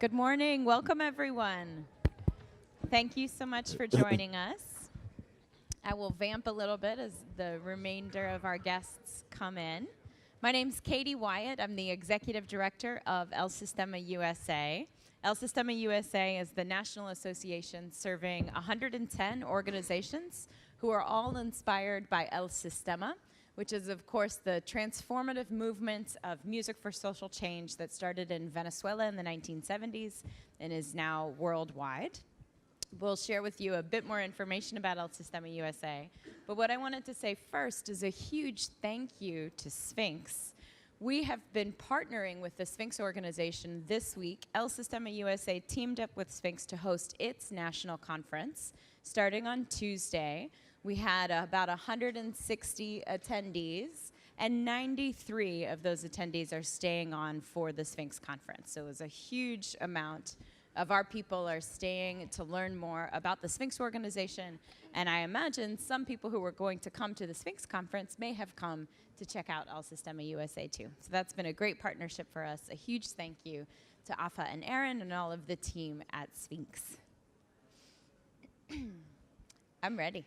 Good morning. Welcome, everyone. Thank you so much for joining us. I will vamp a little bit as the remainder of our guests come in. My name's Katie Wyatt. I'm the Executive Director of El Sistema USA. El Sistema USA is the national association serving 110 organizations who are all inspired by El Sistema, which is, of course, the transformative movement of music for social change that started in Venezuela in the 1970s and is now worldwide. We'll share with you a bit more information about El Sistema USA. But what I wanted to say first is a huge thank you to Sphinx. We have been partnering with the Sphinx organization this week. El Sistema USA teamed up with Sphinx to host its national conference starting on Tuesday. We had about 160 attendees, and 93 of those attendees are staying on for the Sphinx conference. So it was a huge amount of our people are staying to learn more about the Sphinx organization, and I imagine some people who were going to come to the Sphinx conference may have come to check out El Sistema USA too. So that's been a great partnership for us. A huge thank you to Afa and Aaron and all of the team at Sphinx. I'm ready.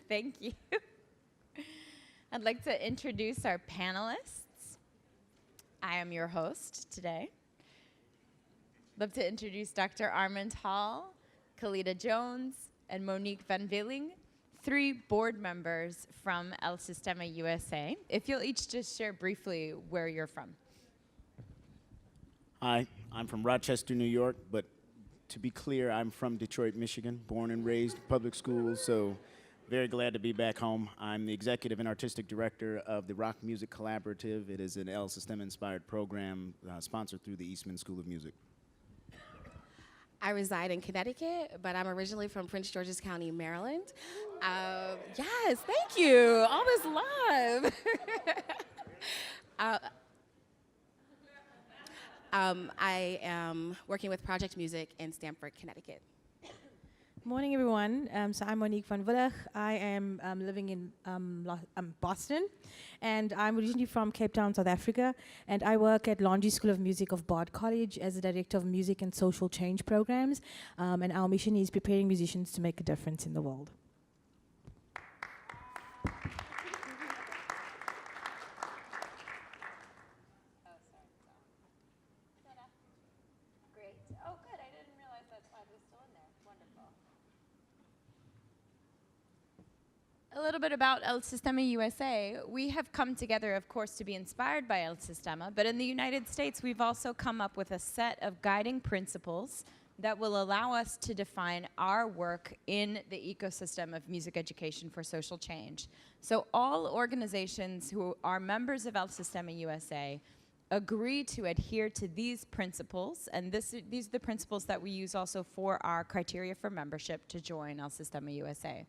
Thank you. I'd like to introduce our panelists. I am your host today. Love to introduce Dr. Armand Hall, Kalita Jones, and Monique Van Villing, 3 board members from El Sistema USA. If you'll each just share briefly where you're from. Hi, I'm from Rochester, New York, but to be clear, I'm from Detroit, Michigan, born and raised public schools, so very glad to be back home. I'm the executive and artistic director of the Rock Music Collaborative. It is an El Sistema-inspired program sponsored through the Eastman School of Music. I reside in Connecticut, but I'm originally from Prince George's County, Maryland. Yes, thank you. All this love. I am working with Project Music in Stamford, Connecticut. Morning, everyone. So I'm Monique Van Villig. I am living in Boston, and I'm originally from Cape Town, South Africa, and I work at Laundry School of Music of Bard College as the Director of Music and Social Change Programs, and our mission is preparing musicians to make a difference in the world. A little bit about El Sistema USA. We have come together, of course, to be inspired by El Sistema, but in the United States, we've also come up with a set of guiding principles that will allow us to define our work in the ecosystem of music education for social change. So all organizations who are members of El Sistema USA agree to adhere to these principles, and these are the principles that we use also for our criteria for membership to join El Sistema USA.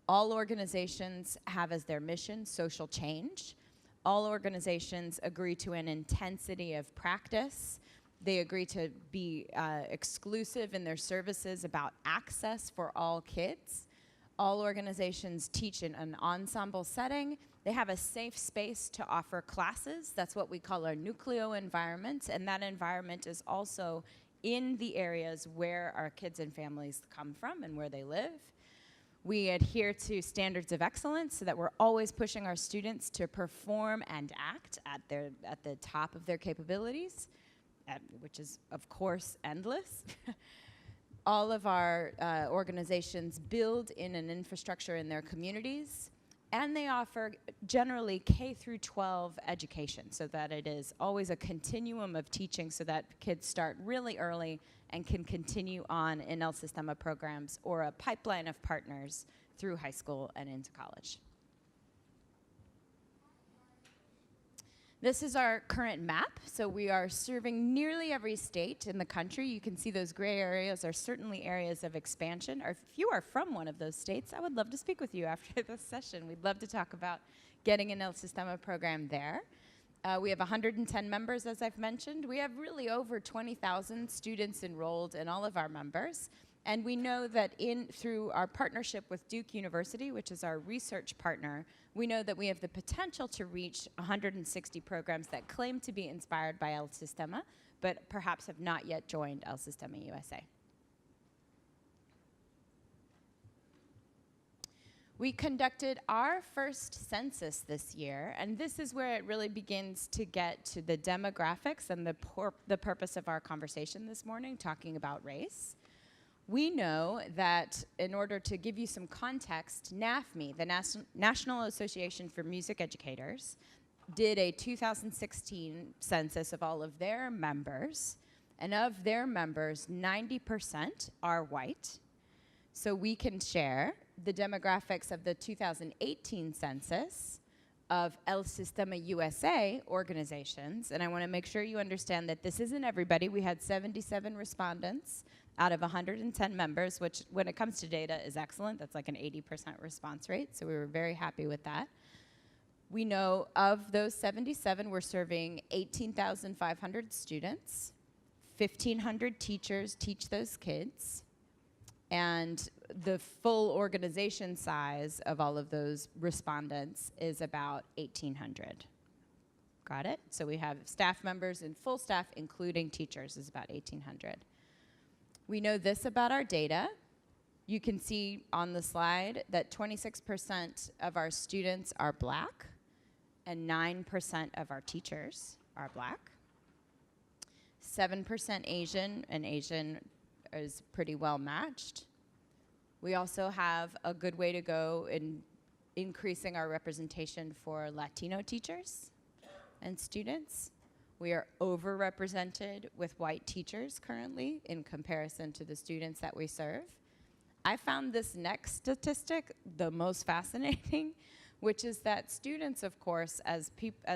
All organizations have as their mission social change. All organizations agree to an intensity of practice. They agree to be exclusive in their services about access for all kids. All organizations teach in an ensemble setting. They have a safe space to offer classes. That's what we call our Nucleo Environment, and that environment is also in the areas where our kids and families come from and where they live. We adhere to standards of excellence so that we're always pushing our students to perform and act at the top of their capabilities, which is, of course, endless. All of our organizations build in an infrastructure in their communities, and they offer generally K through 12 education so that it is always a continuum of teaching so that kids start really early and can continue on in El Sistema programs or a pipeline of partners through high school and into college. This is our current map. So we are serving nearly every state in the country. You can see those gray areas are certainly areas of expansion. Or if you are from one of those states, I would love to speak with you after this session. We'd love to talk about getting an El Sistema program there. We have 110 members, as I've mentioned. We have really over 20,000 students enrolled in all of our members. And we know that through our partnership with Duke University, which is our research partner, we know that we have the potential to reach 160 programs that claim to be inspired by El Sistema, but perhaps have not yet joined El Sistema USA. We conducted our first census this year, and this is where it really begins to get to the demographics and the purpose of our conversation this morning, talking about race. We know that in order to give you some context, NAFME, the National Association for Music Educators, did a 2016 census of all of their members, and of their members, 90% are white. So we can share the demographics of the 2018 census of El Sistema USA organizations, and I want to make sure you understand that this isn't everybody. We had 77 respondents out of 110 members, which when it comes to data is excellent. That's like an 80% response rate, so we were very happy with that. We know of those 77, we're serving 18,500 students, 1,500 teachers teach those kids, and the full organization size of all of those respondents is about 1,800. Got it? So we have staff members and full staff, including teachers, is about 1,800. We know this about our data. You can see on the slide that 26% of our students are black and 9% of our teachers are black. 7% Asian, and Asian is pretty well matched. We also have a good way to go in increasing our representation for Latino teachers and students. We are overrepresented with white teachers currently in comparison to the students that we serve. I found this next statistic the most fascinating, which is that students, of course, as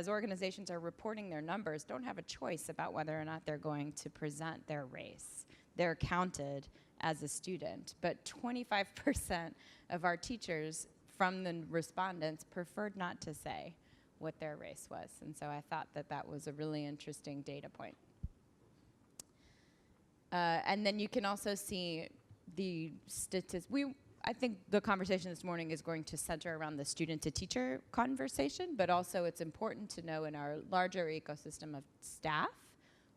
organizations are reporting their numbers, don't have a choice about whether or not they're going to present their race. They're counted as a student, but 25% of our teachers from the respondents preferred not to say what their race was, and so I thought that that was a really interesting data point. And then you can also see the statistics. I think the conversation this morning is going to center around the student-to-teacher conversation, but also it's important to know in our larger ecosystem of staff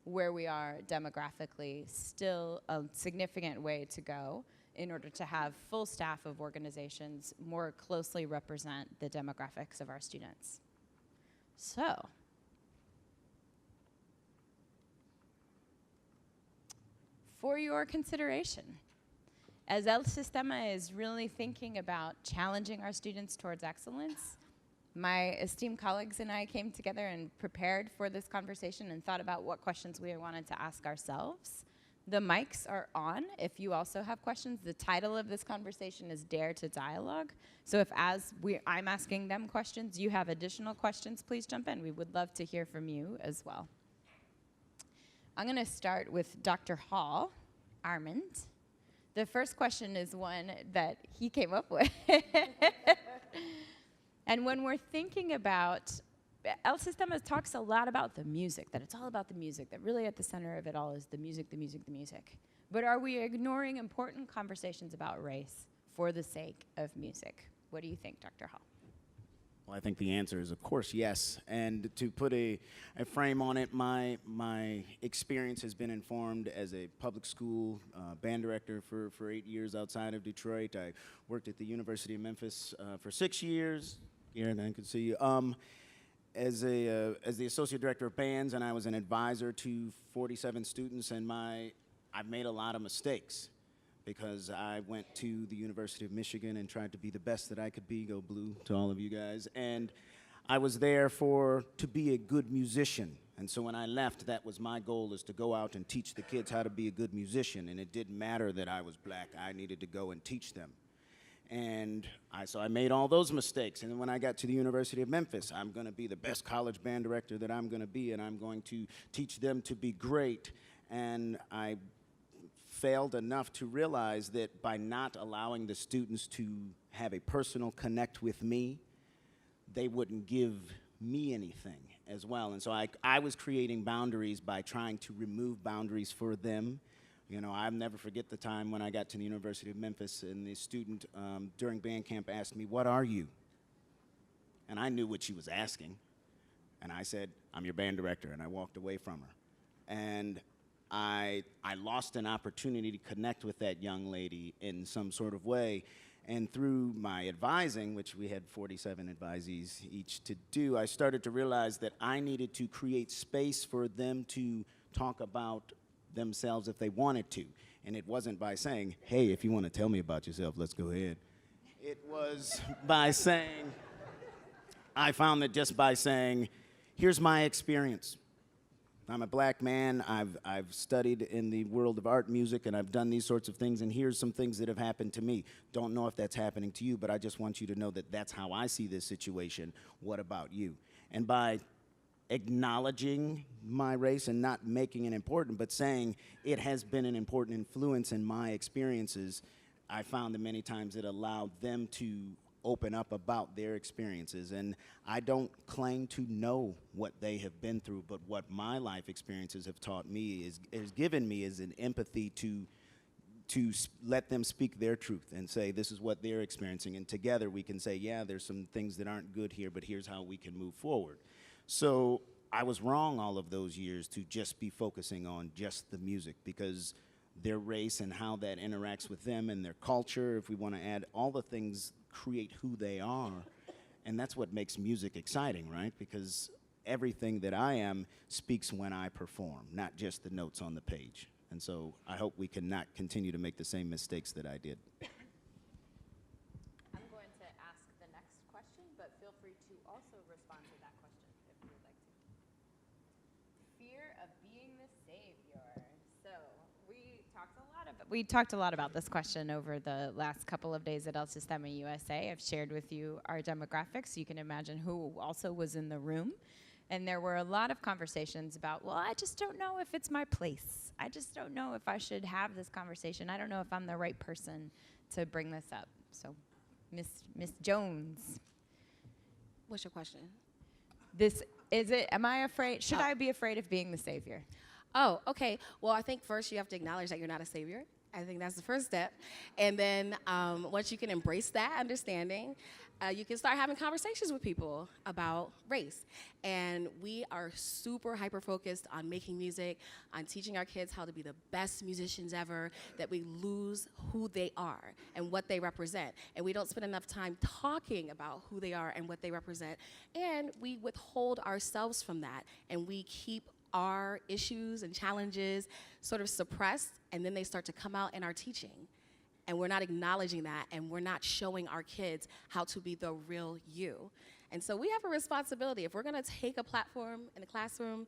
where we are demographically, still a significant way to go in order to have full staff of organizations more closely represent the demographics of our students. So, for your consideration, as El Sistema is really thinking about challenging our students towards excellence, my esteemed colleagues and I came together and prepared for this conversation and thought about what questions we wanted to ask ourselves. The mics are on if you also have questions. The title of this conversation is Dare to Dialogue. So if I'm asking them questions, you have additional questions, please jump in. We would love to hear from you as well. I'm going to start with Dr. Hall, Armand. The first question is one that he came up with. And when we're thinking about, El Sistema talks a lot about the music, that it's all about the music, that really at the center of it all is the music, the music, the music. But are we ignoring important conversations about race for the sake of music? What do you think, Dr. Hall? Well, I think the answer is, of course, yes. And to put a frame on it, my experience has been informed as a public school band director for 8 years outside of Detroit. I worked at the University of Memphis for 6 years. Here, and I can see you. As the associate director of bands, and I was an advisor to 47 students, and I've made a lot of mistakes because I went to the University of Michigan and tried to be the best that I could be, go blue to all of you guys, and I was there to be a good musician, and so when I left, that was my goal, is to go out and teach the kids how to be a good musician, and it didn't matter that I was black, I needed to go and teach them. And so I made all those mistakes. And then when I got to the University of Memphis, I'm going to be the best college band director that I'm going to be, and I'm going to teach them to be great. And I failed enough to realize that by not allowing the students to have a personal connect with me, they wouldn't give me anything as well. And so I was creating boundaries by trying to remove boundaries for them. You know, I'll never forget the time when I got to the University of Memphis and the student during band camp asked me, "What are you?" And I knew what she was asking. And I said, "I'm your band director," and I walked away from her. And I lost an opportunity to connect with that young lady in some sort of way. And through my advising, which we had 47 advisees each to do, I started to realize that I needed to create space for them to talk about themselves if they wanted to. And it wasn't by saying, hey, if you want to tell me about yourself, let's go ahead. It was by saying, I found that just by saying, here's my experience. I'm a black man, I've studied in the world of art, music, and I've done these sorts of things, and here's some things that have happened to me. Don't know if that's happening to you, but I just want you to know that that's how I see this situation. What about you? And by acknowledging my race and not making it important, but saying it has been an important influence in my experiences, I found that many times it allowed them to open up about their experiences. And I don't claim to know what they have been through, but what my life experiences have taught me is given me is an empathy to let them speak their truth and say this is what they're experiencing, and together we can say, yeah, there's some things that aren't good here, but here's how we can move forward. So I was wrong all of those years to just be focusing on just the music, because their race and how that interacts with them and their culture, if we want to add all the things, create who they are. And that's what makes music exciting, right? Because everything that I am speaks when I perform, not just the notes on the page. And so I hope we can not continue to make the same mistakes that I did. I'm going to ask the next question, but feel free to also respond to that question if you would like to. Fear of being the savior. So we talked a lot about this question over the last couple of days at El Sistema USA. I've shared with you our demographics. You can imagine who also was in the room. And there were a lot of conversations about, well, I just don't know if it's my place. I just don't know if I should have this conversation. I don't know if I'm the right person to bring this up. So, Miss Jones. What's your question? Am I afraid, should I be afraid of being the savior? Oh, okay. Well, I think first you have to acknowledge that you're not a savior. I think that's the first step. And then once you can embrace that understanding, you can start having conversations with people about race. And we are super hyper-focused on making music, on teaching our kids how to be the best musicians ever, that we lose who they are and what they represent. And we don't spend enough time talking about who they are and what they represent. And we withhold ourselves from that, and we keep our issues and challenges sort of suppressed, and then they start to come out in our teaching. And we're not acknowledging that, and we're not showing our kids how to be the real you. And so we have a responsibility. If we're gonna take a platform in the classroom,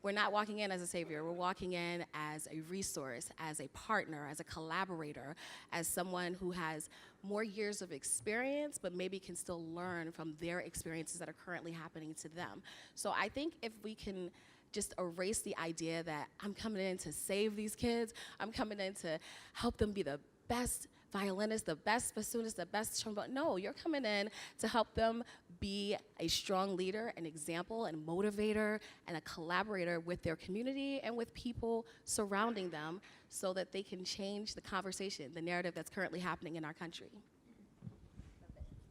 we're not walking in as a savior. We're walking in as a resource, as a partner, as a collaborator, as someone who has more years of experience, but maybe can still learn from their experiences that are currently happening to them. So I think if we can just erase the idea that I'm coming in to save these kids, I'm coming in to help them be the best violinist, the best bassoonist, the best trombone. No, you're coming in to help them be a strong leader, an example, and motivator, and a collaborator with their community and with people surrounding them so that they can change the conversation, the narrative that's currently happening in our country.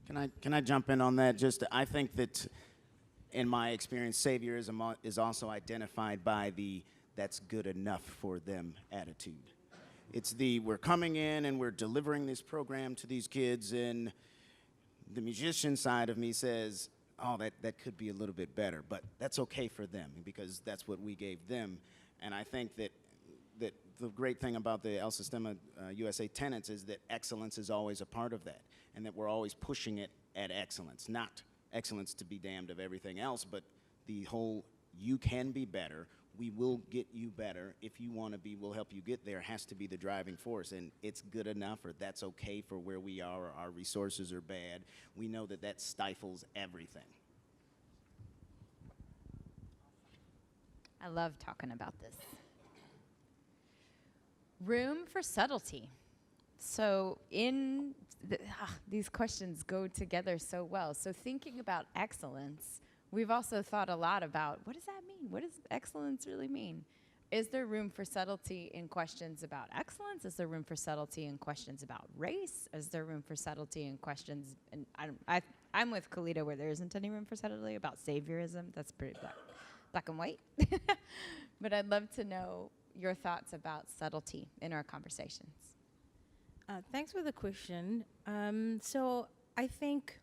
Can I jump in on that? I think that in my experience, saviorism is also identified by the that's good enough for them attitude. It's we're coming in and we're delivering this program to these kids, and the musician side of me says, oh, that could be a little bit better, but that's okay for them because that's what we gave them. And I think that the great thing about the El Sistema USA tenets is that excellence is always a part of that, and that we're always pushing it at excellence, not excellence to be damned of everything else, but the whole you can be better, we will get you better, if you want to be, we'll help you get there, has to be the driving force. And it's good enough, or that's okay for where we are, or our resources are bad. We know that stifles everything. I love talking about this. Room for subtlety. So these questions go together so well. So thinking about excellence, we've also thought a lot about, what does that mean? What does excellence really mean? Is there room for subtlety in questions about excellence? Is there room for subtlety in questions about race? Is there room for subtlety in questions, and I'm with Kalita where there isn't any room for subtlety about saviorism. black and white. But I'd love to know your thoughts about subtlety in our conversations. Thanks for the question. So I think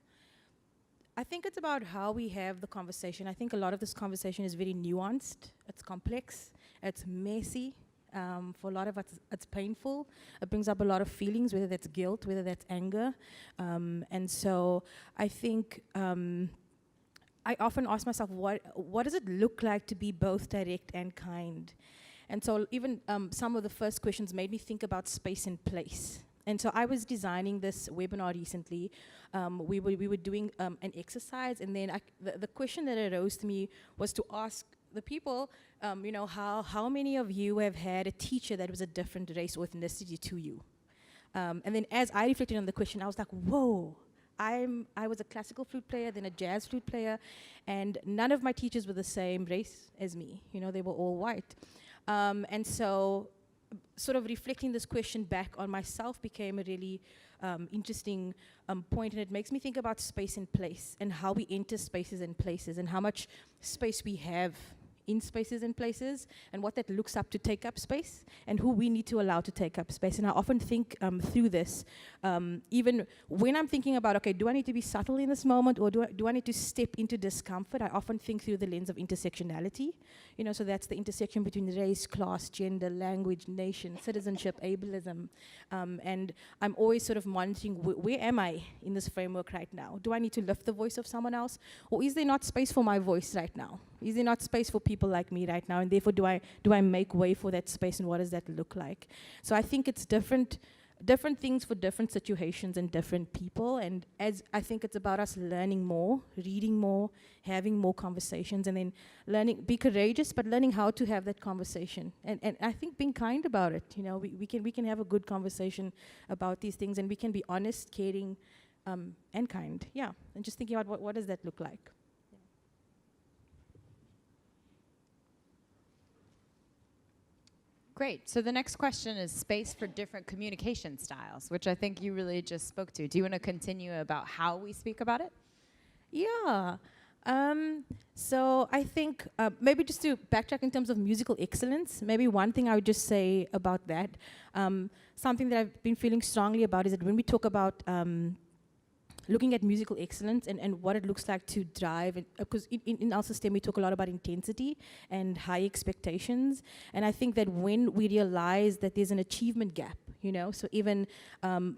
it's about how we have the conversation. I think a lot of this conversation is very nuanced. It's complex. It's messy. For a lot of us, it's painful. It brings up a lot of feelings, whether that's guilt, whether that's anger. And so I think I often ask myself, what does it look like to be both direct and kind? And so even some of the first questions made me think about space and place. And so I was designing this webinar recently. We were doing an exercise, and then the question that arose to me was to ask the people, how many of you have had a teacher that was a different race or ethnicity to you? And then as I reflected on the question, I was like, whoa. I was a classical flute player, then a jazz flute player, and none of my teachers were the same race as me. They were all white. And so sort of reflecting this question back on myself became a really interesting point, and it makes me think about space and place and how we enter spaces and places and how much space we have in spaces and places and what that looks up to take up space and who we need to allow to take up space. And I often think through this, even when I'm thinking about, okay, do I need to be subtle in this moment or do I need to step into discomfort? I often think through the lens of intersectionality. So that's the intersection between race, class, gender, language, nation, citizenship, ableism. And I'm always sort of monitoring where am I in this framework right now? Do I need to lift the voice of someone else? Or is there not space for my voice right now? Is there not space for people like me right now? And therefore, do I make way for that space, and what does that look like? So I think it's different things for different situations and different people. And as I think it's about us learning more, reading more, having more conversations, and then be courageous, but learning how to have that conversation. And I think being kind about it. We can have a good conversation about these things, and we can be honest, caring, and kind. Yeah, and just thinking about what does that look like. Great. So the next question is space for different communication styles, which I think you really just spoke to. Do you want to continue about how we speak about it? Yeah. So I think maybe just to backtrack in terms of musical excellence, maybe one thing I would just say about that, something that I've been feeling strongly about is that when we talk about looking at musical excellence and what it looks like to drive, because in our system we talk a lot about intensity and high expectations, and I think that when we realize that there's an achievement gap, so even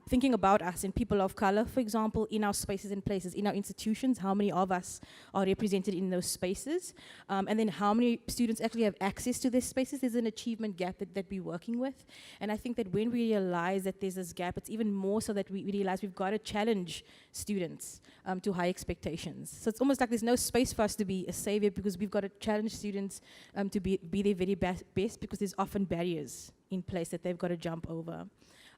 thinking about us and people of color, for example, in our spaces and places, in our institutions, how many of us are represented in those spaces, and then how many students actually have access to these spaces, there's an achievement gap that we're working with. And I think that when we realize that there's this gap, it's even more so that we realize we've got to challenge students to high expectations. So it's almost like there's no space for us to be a savior, because we've got to challenge students to be their very best, because there's often barriers in place that they've got to jump over.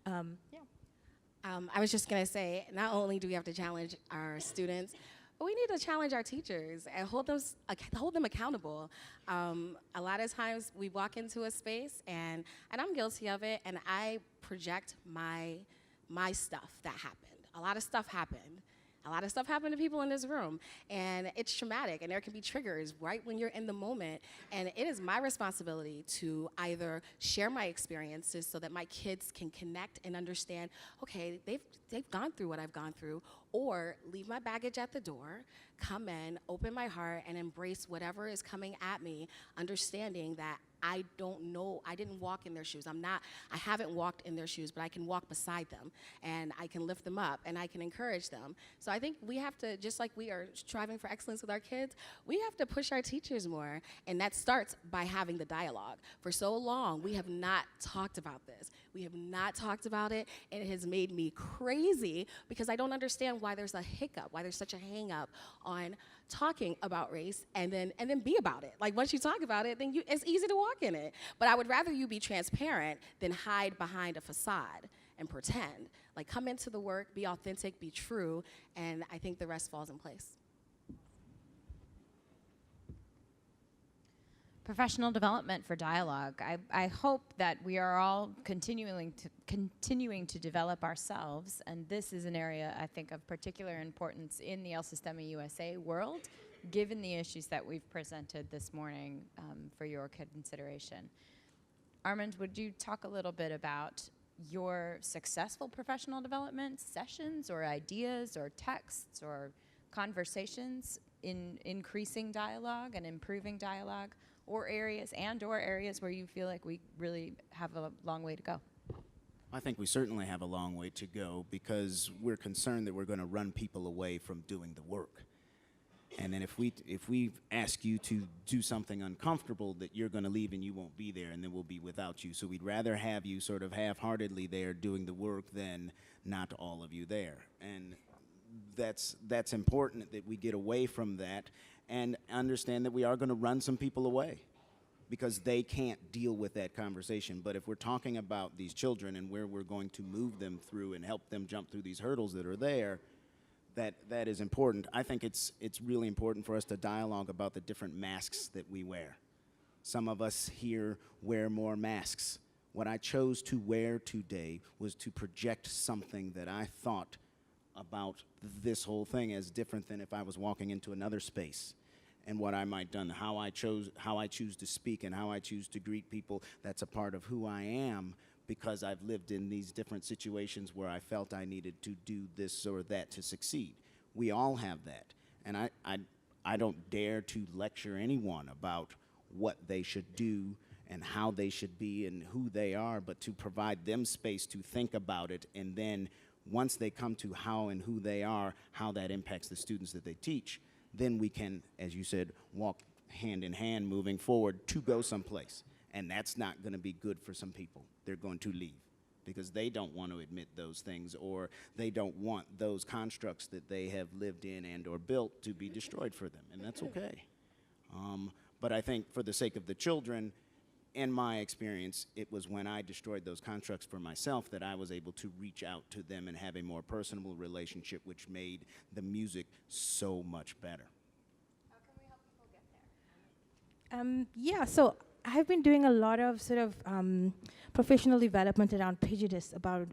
I was just going to say, not only do we have to challenge our students, but we need to challenge our teachers and hold them accountable. A lot of times we walk into a space, and I'm guilty of it, and I project my stuff that happened. A lot of stuff happened. A lot of stuff happened to people in this room, and it's traumatic, and there can be triggers right when you're in the moment, and it is my responsibility to either share my experiences so that my kids can connect and understand, okay, they've gone through what I've gone through, or leave my baggage at the door, come in, open my heart, and embrace whatever is coming at me, understanding that I don't know, I didn't walk in their shoes. I haven't walked in their shoes, but I can walk beside them, and I can lift them up, and I can encourage them. So I think we have to, just like we are striving for excellence with our kids, we have to push our teachers more, and that starts by having the dialogue. For so long, we have not talked about this. We have not talked about it, and it has made me crazy, because I don't understand why there's a hiccup, why there's such a hang up on talking about race and then be about it. Like, once you talk about it, then it's easy to walk in it. But I would rather you be transparent than hide behind a facade and pretend. Like, come into the work, be authentic, be true, and I think the rest falls in place. Professional development for dialogue. I hope that we are all continuing to develop ourselves, and this is an area I think of particular importance in the El Sistema USA world, given the issues that we've presented this morning for your consideration. Armand, would you talk a little bit about your successful professional development sessions or ideas or texts or conversations in increasing dialogue and improving dialogue, or areas where you feel like we really have a long way to go? I think we certainly have a long way to go because we're concerned that we're going to run people away from doing the work. And then if we ask you to do something uncomfortable, that you're going to leave and you won't be there, and then we'll be without you. So we'd rather have you sort of half-heartedly there doing the work than not all of you there. And that's important that we get away from that and understand that we are going to run some people away because they can't deal with that conversation. But if we're talking about these children and where we're going to move them through and help them jump through these hurdles that are there, that is important. I think it's really important for us to dialogue about the different masks that we wear. Some of us here wear more masks. What I chose to wear today was to project something that I thought about this whole thing as different than if I was walking into another space. And what I might done, how I choose to speak and how I choose to greet people, that's a part of who I am, because I've lived in these different situations where I felt I needed to do this or that to succeed. We all have that. And I don't dare to lecture anyone about what they should do and how they should be and who they are, but to provide them space to think about it, and then once they come to how and who they are, how that impacts the students that they teach, then we can, as you said, walk hand in hand moving forward to go someplace. And that's not going to be good for some people. They're going to leave because they don't want to admit those things, or they don't want those constructs that they have lived in and or built to be destroyed for them, and that's okay. But I think for the sake of the children, in my experience, it was when I destroyed those constructs for myself that I was able to reach out to them and have a more personable relationship, which made the music so much better. How can we help people get there? Yeah, so I've been doing a lot of sort of professional development around prejudice, about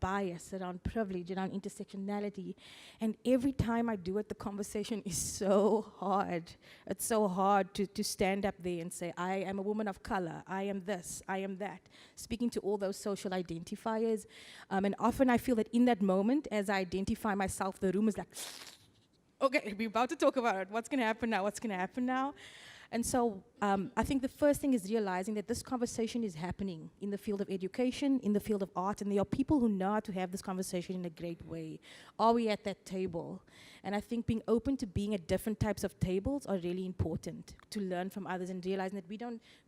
bias, around privilege, around intersectionality. And every time I do it, the conversation is so hard. It's so hard to stand up there and say, I am a woman of color, I am this, I am that, speaking to all those social identifiers. And often I feel that in that moment, as I identify myself, the room is like, okay, we're about to talk about it. What's going to happen now? What's going to happen now? And so I think the first thing is realizing that this conversation is happening in the field of education, in the field of art, and there are people who know how to have this conversation in a great way. Are we at that table? And I think being open to being at different types of tables are really important, to learn from others and realizing that we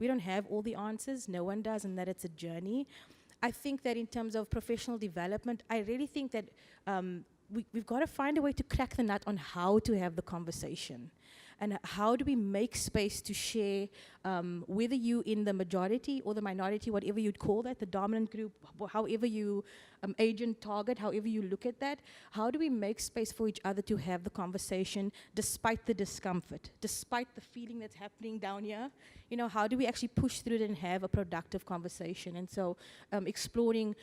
don't have all the answers, no one does, and that it's a journey. I think that in terms of professional development, I really think that we've got to find a way to crack the nut on how to have the conversation. And how do we make space to share, whether you in the majority or the minority, whatever you'd call that, the dominant group, however you agent target, however you look at that, how do we make space for each other to have the conversation despite the discomfort, despite the feeling that's happening down here? You know, how do we actually push through it and have a productive conversation? And so exploring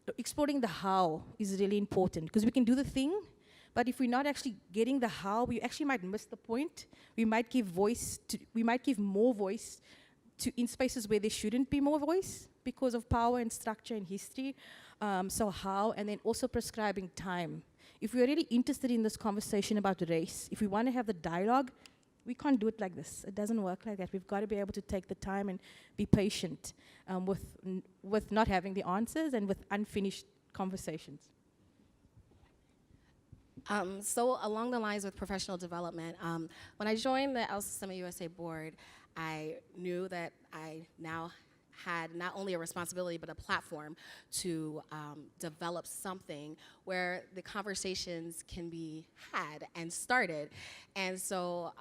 the how is really important, because we can do the thing, but if we're not actually getting the how, we actually might miss the point. We might give more voice to in spaces where there shouldn't be more voice because of power and structure and history. So how, and then also prescribing time. If we're really interested in this conversation about race, if we want to have the dialogue, we can't do it like this. It doesn't work like that. We've got to be able to take the time and be patient with not having the answers and with unfinished conversations. So along the lines with professional development, when I joined the Sistema USA board, I knew that I now had not only a responsibility but a platform to develop something where the conversations can be had and started. And so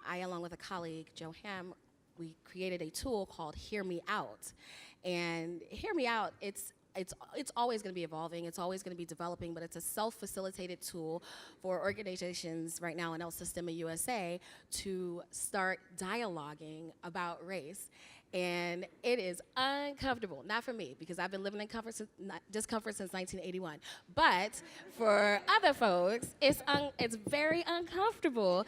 I, along with a colleague, Joe Ham, we created a tool called Hear Me Out. And Hear Me Out, it's always going to be evolving, it's always going to be developing, but it's a self-facilitated tool for organizations right now in Sistema USA to start dialoguing about race. And it is uncomfortable. Not for me, because I've been living in discomfort since 1981. But for other folks, it's very uncomfortable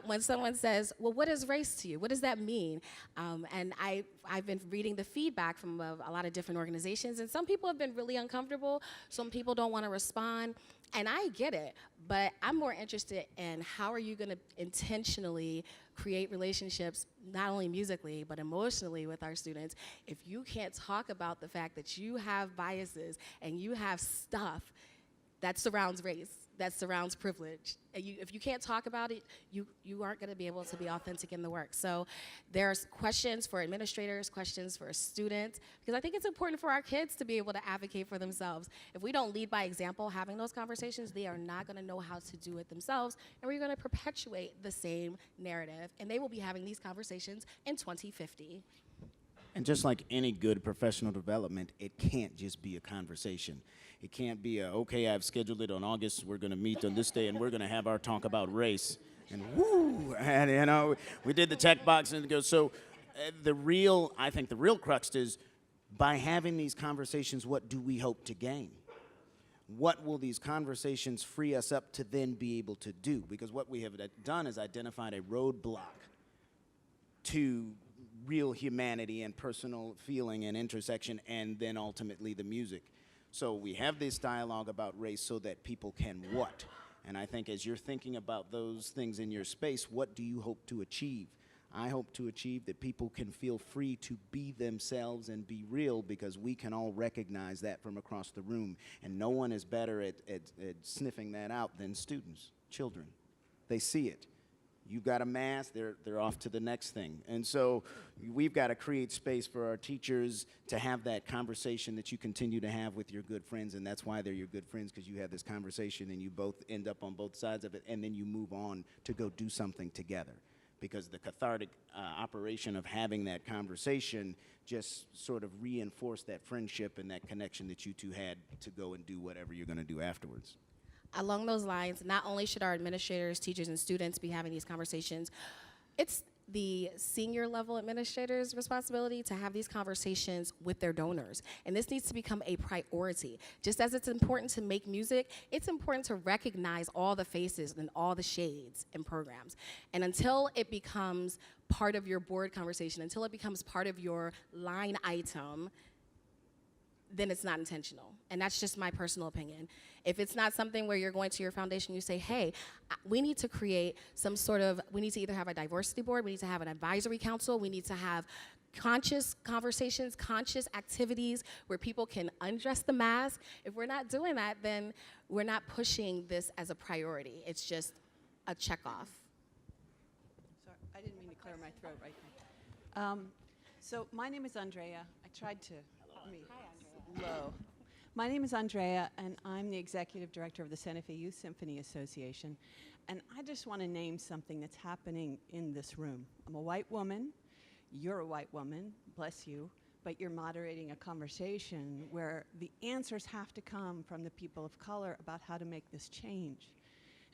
when someone says, well, what is race to you? What does that mean? And I've been reading the feedback from a lot of different organizations, and some people have been really uncomfortable. Some people don't want to respond. And I get it, but I'm more interested in how are you going to intentionally create relationships, not only musically, but emotionally with our students, if you can't talk about the fact that you have biases and you have stuff that surrounds race, that surrounds privilege. And if you can't talk about it, you aren't going to be able to be authentic in the work. So there's questions for administrators, questions for students, because I think it's important for our kids to be able to advocate for themselves. If we don't lead by example having those conversations, they are not going to know how to do it themselves, and we're going to perpetuate the same narrative, and they will be having these conversations in 2050. And just like any good professional development, it can't just be a conversation. It can't be okay, I've scheduled it on August, we're going to meet on this day, and we're going to have our talk about race. And woo, and you know, we did the checkbox, and it goes. So I think the real crux is, by having these conversations, what do we hope to gain? What will these conversations free us up to then be able to do? Because what we have done is identified a roadblock to real humanity and personal feeling and intersection, and then ultimately the music. So we have this dialogue about race so that people can what? And I think as you're thinking about those things in your space, what do you hope to achieve? I hope to achieve that people can feel free to be themselves and be real, because we can all recognize that from across the room. And no one is better at sniffing that out than students, children. They see it. You've got a mask, they're off to the next thing. And so we've got to create space for our teachers to have that conversation that you continue to have with your good friends, and that's why they're your good friends, because you have this conversation and you both end up on both sides of it, and then you move on to go do something together. Because the cathartic operation of having that conversation just sort of reinforced that friendship and that connection that you two had to go and do whatever you're going to do afterwards. Along those lines, not only should our administrators, teachers, and students be having these conversations, it's the senior level administrators' responsibility to have these conversations with their donors. And this needs to become a priority. Just as it's important to make music, it's important to recognize all the faces and all the shades in programs. And until it becomes part of your board conversation, until it becomes part of your line item, then it's not intentional. And that's just my personal opinion. If it's not something where you're going to your foundation, you say, hey, we need to create some sort of, we need to either have a diversity board, we need to have an advisory council, we need to have conscious conversations, conscious activities where people can undress the mask. If we're not doing that, then we're not pushing this as a priority. It's just a check off. Sorry, I didn't mean to clear my throat right now. So my name is Andrea. I tried to. Hello. My name is Andrea, and I'm the executive director of the Santa Fe Youth Symphony Association. And I just want to name something that's happening in this room. I'm a white woman. You're a white woman. Bless you. But you're moderating a conversation where the answers have to come from the people of color about how to make this change.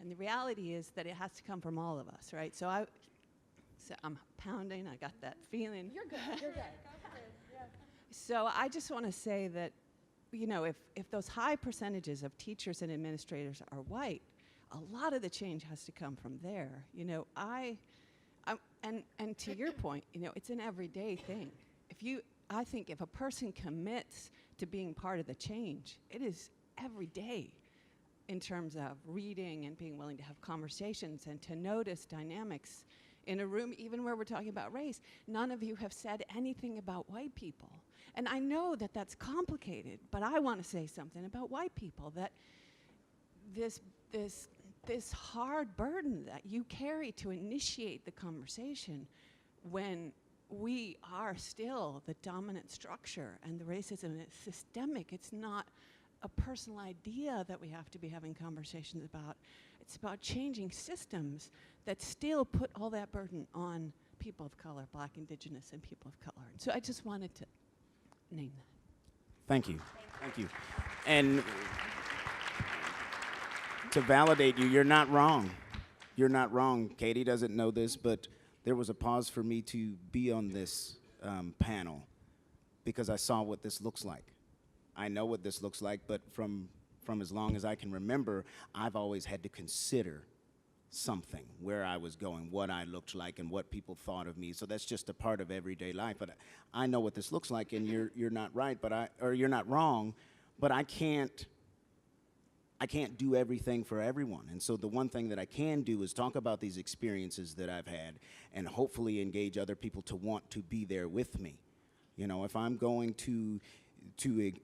And the reality is that it has to come from all of us, right? So I'm pounding. I got that feeling. You're good. You're good. So I just want to say that, you know, if those high percentages of teachers and administrators are white, a lot of the change has to come from there. You know, and to your point, you know, it's an everyday thing. I think if a person commits to being part of the change, it is every day in terms of reading and being willing to have conversations and to notice dynamics in a room, even where we're talking about race. None of you have said anything about white people. And I know that that's complicated, but I want to say something about white people, that this hard burden that you carry to initiate the conversation when we are still the dominant structure and the racism is systemic. It's not a personal idea that we have to be having conversations about. It's about changing systems that still put all that burden on people of color, Black, Indigenous, and people of color. And so I just wanted to name that. Thank you. Thank you. And to validate you, you're not wrong. You're not wrong. Katie doesn't know this, but there was a pause for me to be on this panel because I saw what this looks like. I know what this looks like, but from as long as I can remember, I've always had to consider something, where I was going, what I looked like, and what people thought of me. So that's just a part of everyday life. But I know what this looks like, and you're not right, or you're not wrong, but I can't do everything for everyone. And so the one thing that I can do is talk about these experiences that I've had and hopefully engage other people to want to be there with me. You know, if I'm going to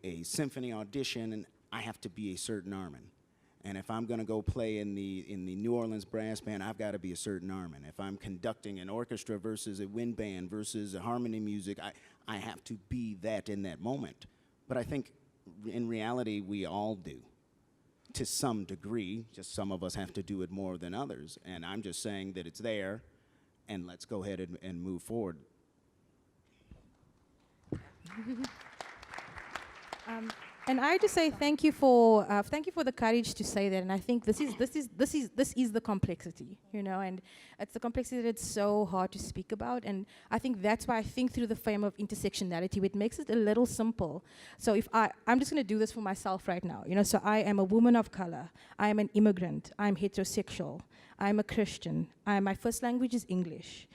a symphony audition, and I have to be a certain Armin. And if I'm going to go play in the New Orleans brass band, I've got to be a certain Armin. If I'm conducting an orchestra versus a wind band versus a harmony music, I have to be that in that moment. But I think in reality, we all do, to some degree. Just some of us have to do it more than others. And I'm just saying that it's there, and let's go ahead and move forward. And I just say thank you for the courage to say that. And I think this is the complexity, you know, and it's the complexity that it's so hard to speak about. And I think that's why I think through the frame of intersectionality, it makes it a little simple. So if I'm just going to do this for myself right now, you know. So I am a woman of color. I am an immigrant. I'm heterosexual. I'm a Christian. My first language is English.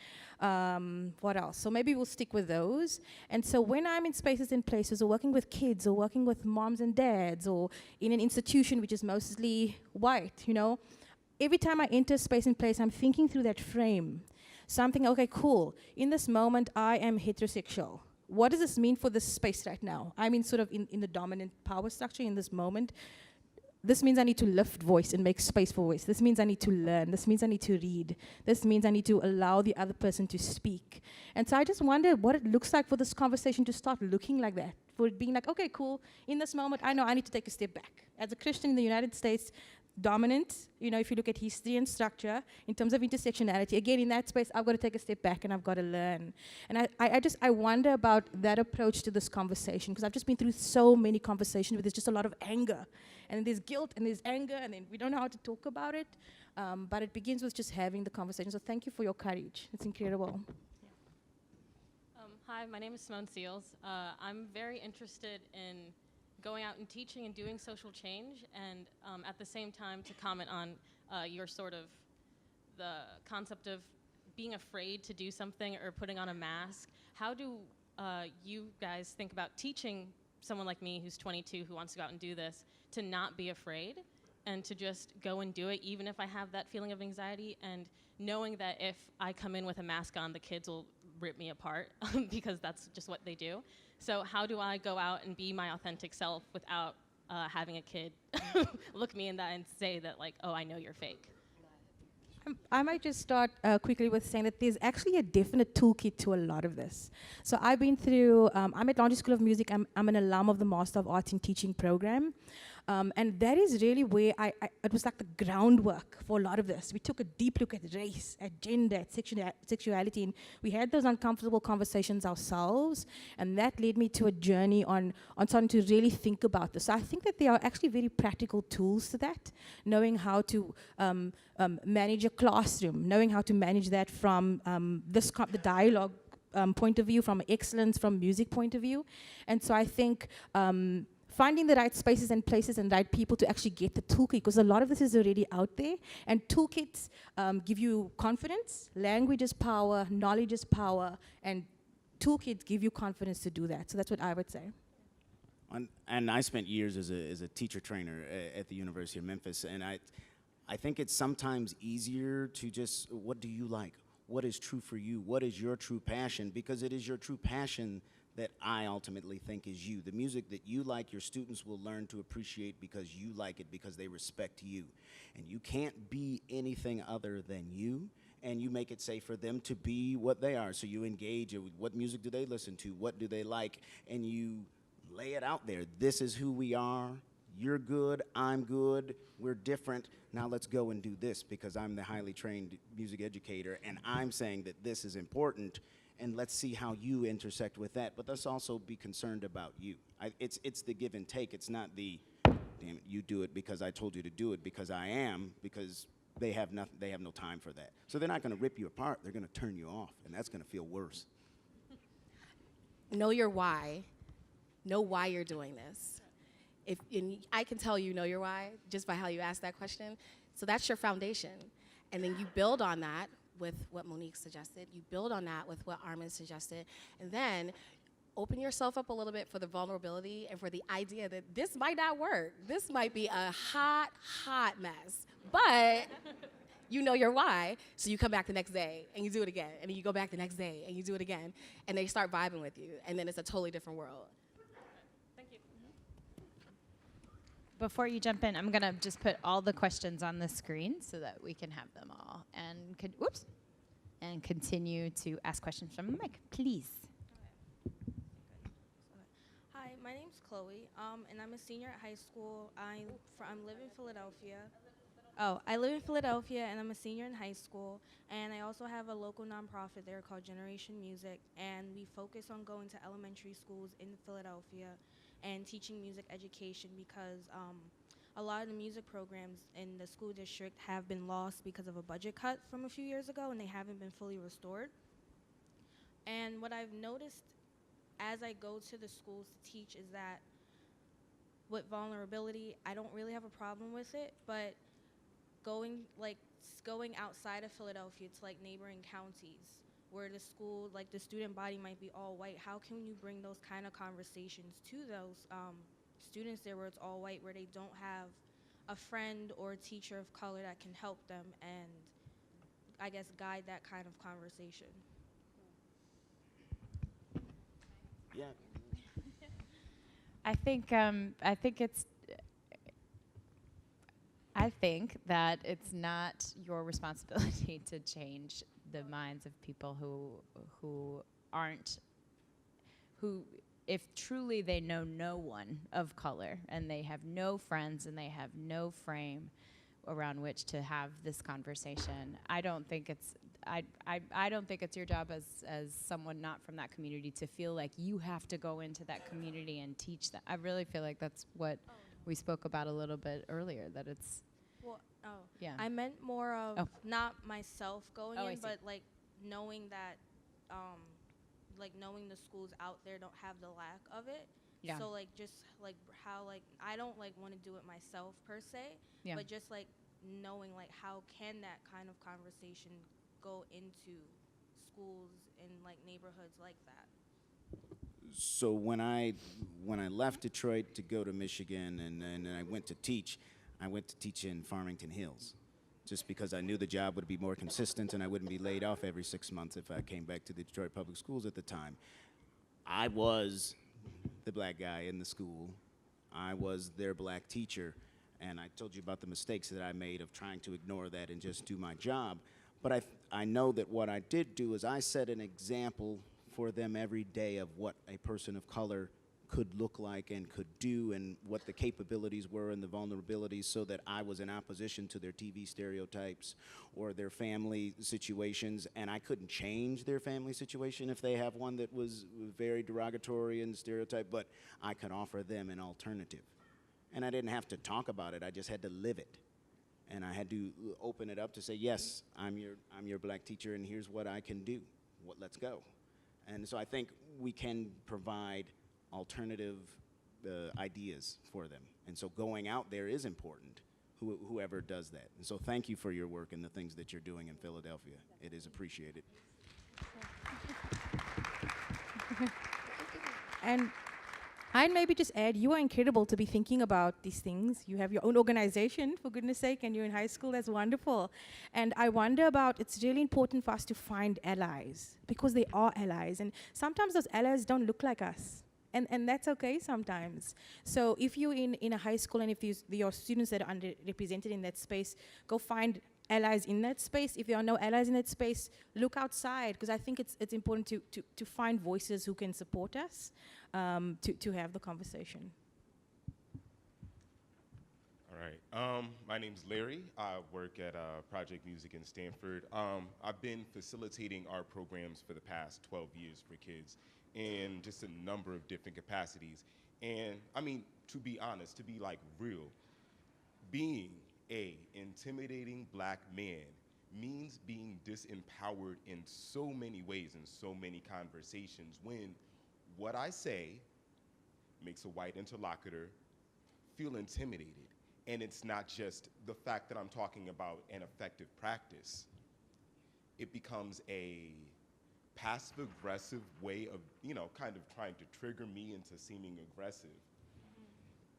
What else? So maybe we'll stick with those. And so when I'm in spaces and places, or working with kids, or working with moms and dads, or in an institution which is mostly white, you know, every time I enter a space and place, I'm thinking through that frame. Something, okay, cool. In this moment, I am heterosexual. What does this mean for this space right now? I'm in sort of in the dominant power structure in this moment. This means I need to lift voice and make space for voice. This means I need to learn. This means I need to read. This means I need to allow the other person to speak. And so I just wonder what it looks like for this conversation to start looking like that. For it being like, okay, cool, in this moment, I know I need to take a step back. As a Christian in the United States, dominant, you know, if you look at history and structure, in terms of intersectionality, again, in that space, I've got to take a step back and I've got to learn. And I wonder about that approach to this conversation, because I've just been through so many conversations where there's just a lot of anger. And there's guilt and there's anger, and then we don't know how to talk about it. But it begins with just having the conversation. So thank you for your courage. It's incredible. Hi, my name is Simone Seals. I'm very interested in going out and teaching and doing social change, and at the same time to comment on your sort of the concept of being afraid to do something or putting on a mask. How do you guys think about teaching someone like me who's 22 who wants to go out and do this to not be afraid and to just go and do it, even if I have that feeling of anxiety, and knowing that if I come in with a mask on, the kids will rip me apart because that's just what they do. So how do I go out and be my authentic self without having a kid look me in that and say that, like, oh, I know you're fake? I might just start quickly with saying that there's actually a definite toolkit to a lot of this. So I've been through, I'm at Laundry School of Music. I'm an alum of the Master of Arts in Teaching program. And that is really where it was like the groundwork for a lot of this. We took a deep look at race, at gender, at sexuality, and we had those uncomfortable conversations ourselves. And that led me to a journey on starting to really think about this. So I think that there are actually very practical tools to that, knowing how to manage a classroom, knowing how to manage that from the dialogue point of view, from excellence, from music point of view. And so I think finding the right spaces and places and right people to actually get the toolkit, because a lot of this is already out there. And toolkits give you confidence. Language is power, knowledge is power, and toolkits give you confidence to do that. So that's what I would say. And I spent years as a teacher trainer at the University of Memphis, and I think it's sometimes easier to just, what do you like? What is true for you? What is your true passion? Because it is your true passion that I ultimately think is you. The music that you like, your students will learn to appreciate because you like it, because they respect you. And you can't be anything other than you, and you make it safe for them to be what they are. So you engage with what music do they listen to, what do they like, and you lay it out there. This is who we are. You're good, I'm good, we're different. Now let's go and do this because I'm the highly trained music educator and I'm saying that this is important, and let's see how you intersect with that. But let's also be concerned about you. It's the give and take. It's not the, damn it, you do it because I told you to do it because I am, because they have no time for that. So they're not gonna rip you apart, they're gonna turn you off, and that's gonna feel worse. know your why. Know why you're doing this. And I can tell you know your why just by how you ask that question. So that's your foundation. And then you build on that with what Monique suggested. You build on that with what Armin suggested. And then open yourself up a little bit for the vulnerability and for the idea that this might not work. This might be a hot, hot mess. But you know your why, so you come back the next day and you do it again. And then you go back the next day and you do it again. And they start vibing with you. And then it's a totally different world. Thank you. Before you jump in, I'm going to just put all the questions on the screen so that we can have them all. And and continue to ask questions from the mic, please. Hi, my name's Chloe, and I'm a senior at high school. I live in Philadelphia. I live in Philadelphia, and I'm a senior in high school. And I also have a local nonprofit there called Generation Music, and we focus on going to elementary schools in Philadelphia and teaching music education because a lot of the music programs in the school district have been lost because of a budget cut from a few years ago, and they haven't been fully restored. And what I've noticed as I go to the schools to teach is that with vulnerability, I don't really have a problem with it, but going outside of Philadelphia to like neighboring counties where the school, like the student body might be all white, how can you bring those kind of conversations to those students there where it's all white, where they don't have a friend or a teacher of color that can help them and I guess guide that kind of conversation? Yeah. I think that it's not your responsibility to change the minds of people who if truly they know no one of color and they have no friends and they have no frame around which to have this conversation. I don't think it's your job as someone not from that community to feel like you have to go into that community and teach that. I really feel like that's what we spoke about a little bit earlier, that it's yeah. I meant more of not myself going I in, see. but like knowing that knowing the schools out there don't have the lack of it. Yeah. So like just like how like I don't like want to do it myself per se, Yeah. but just like knowing like how can that kind of conversation go into schools in like neighborhoods like that. So when I left Detroit to go to Michigan and I went to teach in Farmington Hills, just because I knew the job would be more consistent and I wouldn't be laid off every 6 months if I came back to the Detroit Public Schools at the time. I was the black guy in the school. I was their black teacher, and I told you about the mistakes that I made of trying to ignore that and just do my job. But I know that what I did do is I set an example for them every day of what a person of color could look like and could do and what the capabilities were and the vulnerabilities, so that I was in opposition to their TV stereotypes or their family situations, and I couldn't change their family situation if they have one that was very derogatory and stereotype, but I could offer them an alternative. And I didn't have to talk about it, I just had to live it. And I had to open it up to say, yes, I'm your black teacher and here's what I can do. Let's go. And so I think we can provide alternative ideas for them. And so going out there is important, whoever does that. And so thank you for your work and the things that you're doing in Philadelphia. It is appreciated. And I'd maybe just add, you are incredible to be thinking about these things. You have your own organization, for goodness sake, and you're in high school. That's wonderful. And I wonder about, it's really important for us to find allies, because they are allies. And sometimes those allies don't look like us. And that's okay sometimes. So if you're in a high school and if your students that are underrepresented in that space, go find allies in that space. If there are no allies in that space, look outside, because I think it's important to find voices who can support us, to have the conversation. All right. My name's Larry. I work at Project Music in Stanford. I've been facilitating art programs for the past 12 years for kids in just a number of different capacities. And I mean, to be honest, to be like real, being a intimidating black man means being disempowered in so many ways, in so many conversations, when what I say makes a white interlocutor feel intimidated. And it's not just the fact that I'm talking about an effective practice. It becomes a passive-aggressive way of, kind of trying to trigger me into seeming aggressive.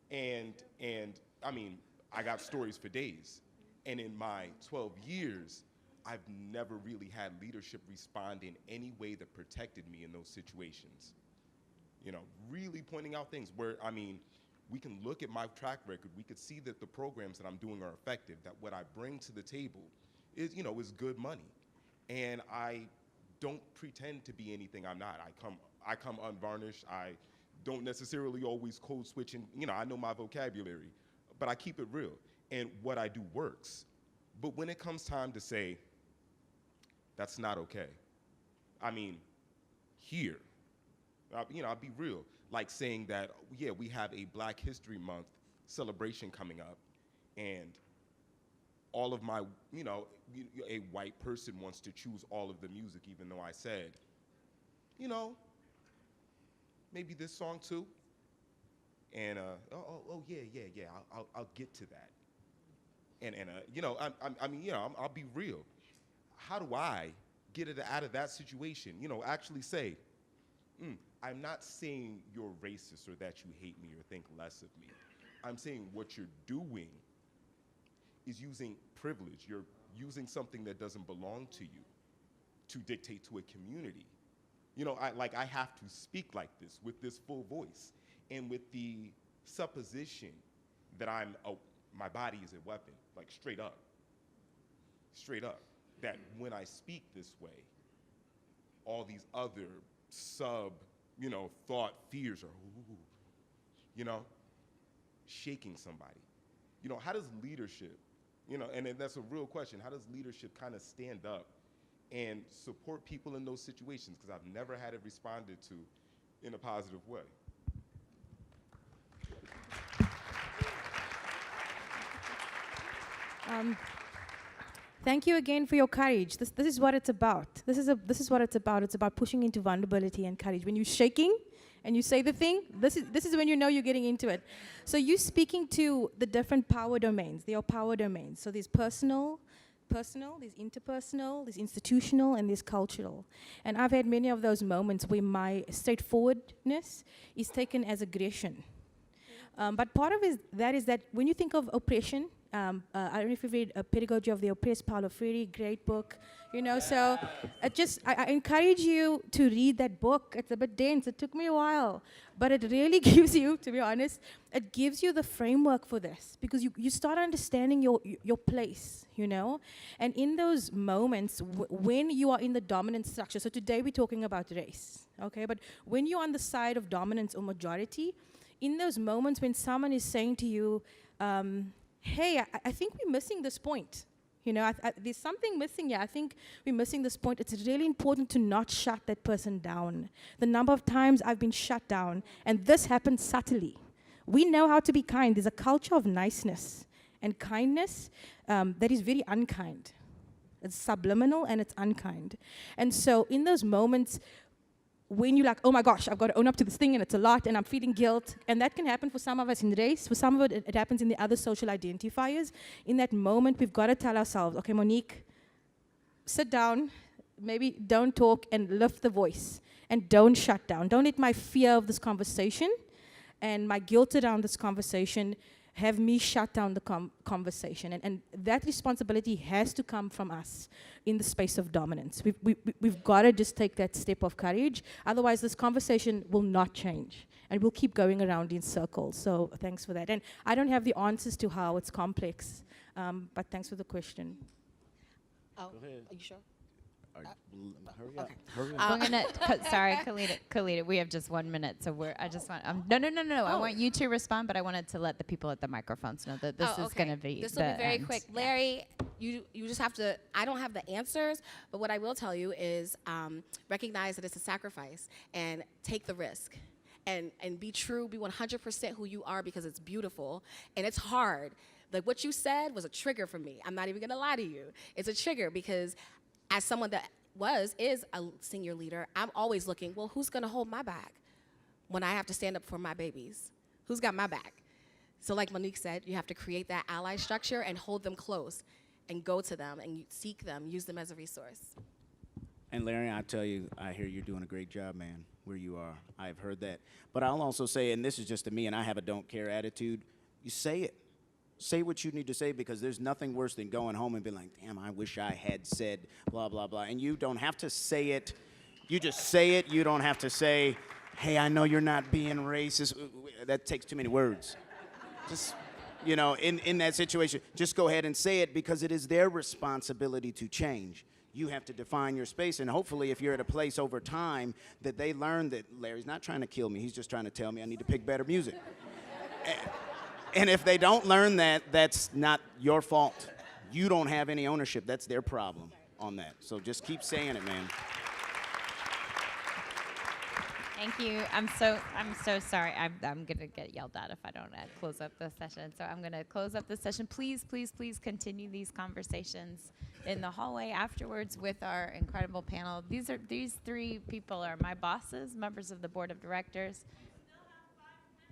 And I mean, I got stories for days. And in my 12 years, I've never really had leadership respond in any way that protected me in those situations. Really pointing out things where, I mean, we can look at my track record, we could see that the programs that I'm doing are effective, that what I bring to the table is, is good money. And I don't pretend to be anything I'm not. I come unvarnished. I don't necessarily always code switch, and I know my vocabulary, but I keep it real. And what I do works. But when it comes time to say, that's not okay, I mean, here, I'll be real, like saying that, yeah, we have a Black History Month celebration coming up, and all of my, a white person wants to choose all of the music, even though I said, maybe this song too. And yeah, I'll get to that. And I'll be real. How do I get it out of that situation? Actually say, I'm not saying you're racist or that you hate me or think less of me. I'm saying what you're doing is using privilege. You're using something that doesn't belong to you to dictate to a community. I have to speak like this with this full voice and with the supposition that my body is a weapon, like straight up, that when I speak this way, all these other thought, fears are, shaking somebody. How does leadership, and that's a real question, how does leadership kind of stand up and support people in those situations? Because I've never had it responded to in a positive way. Thank you again for your courage. This is what it's about. This is what it's about. It's about pushing into vulnerability and courage. When you're shaking and you say the thing, this is when you know you're getting into it. So you're speaking to the different power domains. There are power domains. So there's personal, there's interpersonal, there's institutional, and there's cultural. And I've had many of those moments where my straightforwardness is taken as aggression. But part of that is that when you think of oppression, I don't know if you've read Pedagogy of the Oppressed, Paulo Freire, great book, so I encourage you to read that book. It's a bit dense, it took me a while, but it really gives you, to be honest, it gives you the framework for this, because you start understanding your place, and in those moments, when you are in the dominant structure, so today we're talking about race, okay, but when you're on the side of dominance or majority, in those moments when someone is saying to you, hey, I think we're missing this point. There's something missing here. I think we're missing this point. It's really important to not shut that person down. The number of times I've been shut down, and this happens subtly. We know how to be kind. There's a culture of niceness and kindness that is very unkind. It's subliminal and it's unkind. And so in those moments, when you're like, oh my gosh, I've got to own up to this thing and it's a lot and I'm feeling guilt, and that can happen for some of us in race, for some of it happens in the other social identifiers. In that moment, we've got to tell ourselves, okay, Monique, sit down, maybe don't talk, and lift the voice, and don't shut down. Don't let my fear of this conversation and my guilt around this conversation have me shut down the conversation. And that responsibility has to come from us in the space of dominance. We've got to just take that step of courage. Otherwise, this conversation will not change. And we'll keep going around in circles. So thanks for that. And I don't have the answers to how it's complex, but thanks for the question. Oh, Go ahead. are you sure? Hurry up. Okay. Hurry up. We're gonna, sorry, Khalida, we have just 1 minute, so I just want, no. I want you to respond, but I wanted to let the people at the microphones know that this is gonna be This will be very end. quick. Larry, you just have to, I don't have the answers, but what I will tell you is recognize that it's a sacrifice and take the risk. And be true, be 100% who you are, because it's beautiful and it's hard. Like what you said was a trigger for me. I'm not even gonna lie to you. It's a trigger because as someone that is a senior leader, I'm always looking, well, who's gonna hold my back? when I have to stand up for my babies? Who's got my back? So like Monique said, you have to create that ally structure and hold them close and go to them and seek them, use them as a resource. And Larry, I tell you, I hear you're doing a great job, man, where you are. I've heard that. But I'll also say, and this is just to me, and I have a don't care attitude, you say it. Say what you need to say, because there's nothing worse than going home and being like, damn, I wish I had said blah, blah, blah. And you don't have to say it. You just say it. You don't have to say, hey, I know you're not being racist. That takes too many words. Just, you know, in that situation, just go ahead and say it, because it is their responsibility to change. You have to define your space, and hopefully if you're at a place over time that they learn that Larry's not trying to kill me, he's just trying to tell me I need to pick better music. And if they don't learn that, that's not your fault. You don't have any ownership. That's their problem on that. So just keep saying it, man. Thank you. I'm so sorry. I'm gonna get yelled at if I don't close up the session. So I'm gonna close up the session. Please, please, please continue these conversations in the hallway afterwards with our incredible panel. These three people are my bosses, members of the board of directors.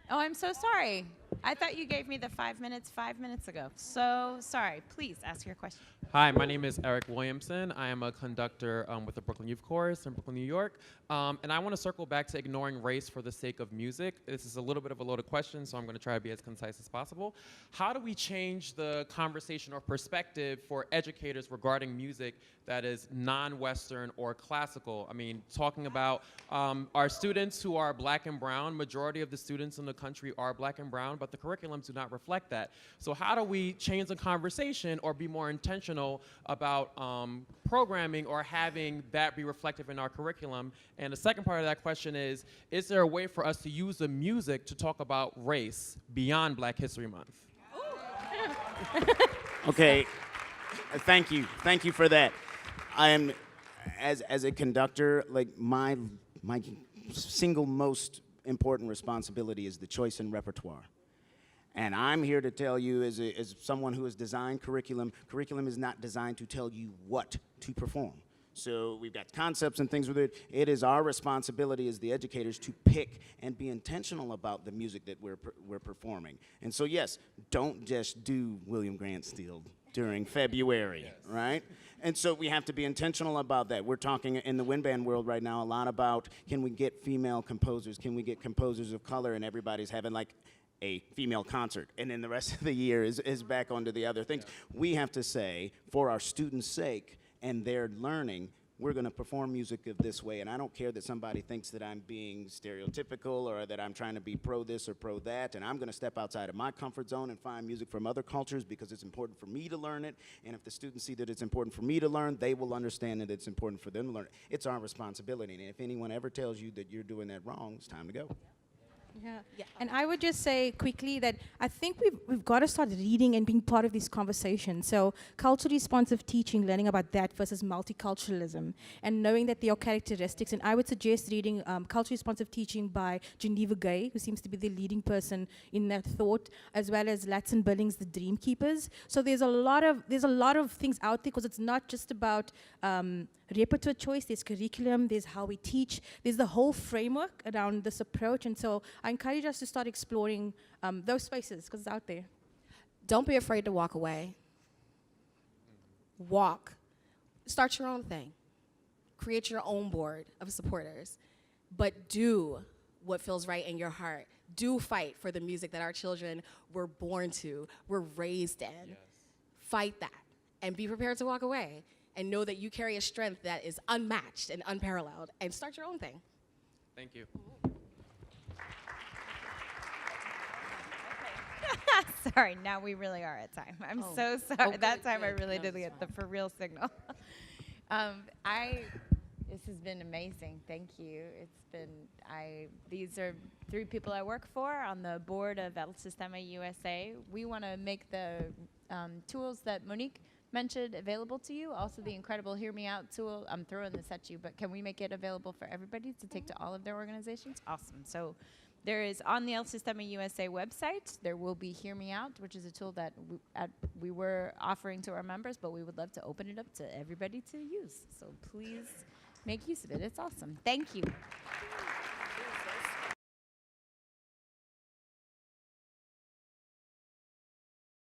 Oh, I'm so sorry. I thought you gave me the 5 minutes 5 minutes ago. So sorry. Please ask your question. Hi, my name is Eric Williamson. I am a conductor with the Brooklyn Youth Chorus in Brooklyn, New York. And I want to circle back to ignoring race for the sake of music. This is a little bit of a loaded question, so I'm going to try to be as concise as possible. How do we change the conversation or perspective for educators regarding music that is non-Western or classical? I mean, talking about our students who are black and brown, majority of the students in the country are black and brown, but the curriculums do not reflect that. So how do we change the conversation or be more intentional about programming or having that be reflective in our curriculum? And the second part of that question is there a way for us to use the music to talk about race beyond Black History Month? Okay, thank you. Thank you for that. I am, as a conductor, like my single most important responsibility is the choice in repertoire. And I'm here to tell you, as someone who has designed curriculum is not designed to tell you what to perform. So we've got concepts and things with it. It is our responsibility as the educators to pick and be intentional about the music that we're performing. And so yes, don't just do William Grant Steele during February, right? And so we have to be intentional about that. We're talking in the wind band world right now a lot about, can we get female composers? Can we get composers of color? And everybody's having like a female concert, and then the rest of the year is back onto the other things. Yeah. We have to say, for our students' sake and their learning, we're going to perform music of this way. And I don't care that somebody thinks that I'm being stereotypical or that I'm trying to be pro this or pro that. And I'm going to step outside of my comfort zone and find music from other cultures because it's important for me to learn it. And if the students see that it's important for me to learn, they will understand that it's important for them to learn it. It's our responsibility. And if anyone ever tells you that you're doing that wrong, it's time to go. Yeah. And I would just say quickly that I think we've got to start reading and being part of these conversations. So culturally responsive teaching, learning about that versus multiculturalism, and knowing that there are characteristics. And I would suggest reading Culturally Responsive Teaching by Geneva Gay, who seems to be the leading person in that thought, as well as Latson Billings' The Dream Keepers. So there's a lot of things out there, because it's not just about repertoire choice, there's curriculum, there's how we teach, there's the whole framework around this approach. And so I encourage us to start exploring those spaces, because it's out there. Don't be afraid to walk away. Walk. Start your own thing. Create your own board of supporters. But do what feels right in your heart. Do fight for the music that our children were born to, were raised in. Yes. Fight that. And be prepared to walk away. And know that you carry a strength that is unmatched and unparalleled. And start your own thing. Thank you. Sorry, now we really are at time. I'm so sorry. That time I really did get the for real signal. This has been amazing. Thank you. These are three people I work for on the board of El Sistema USA. We want to make the tools that Monique mentioned available to you. Also the incredible Hear Me Out tool. I'm throwing this at you, but can we make it available for everybody to take to all of their organizations? Awesome. So there is on the El Sistema USA website, there will be Hear Me Out, which is a tool that we were offering to our members, but we would love to open it up to everybody to use. So please make use of it. It's awesome. Thank you.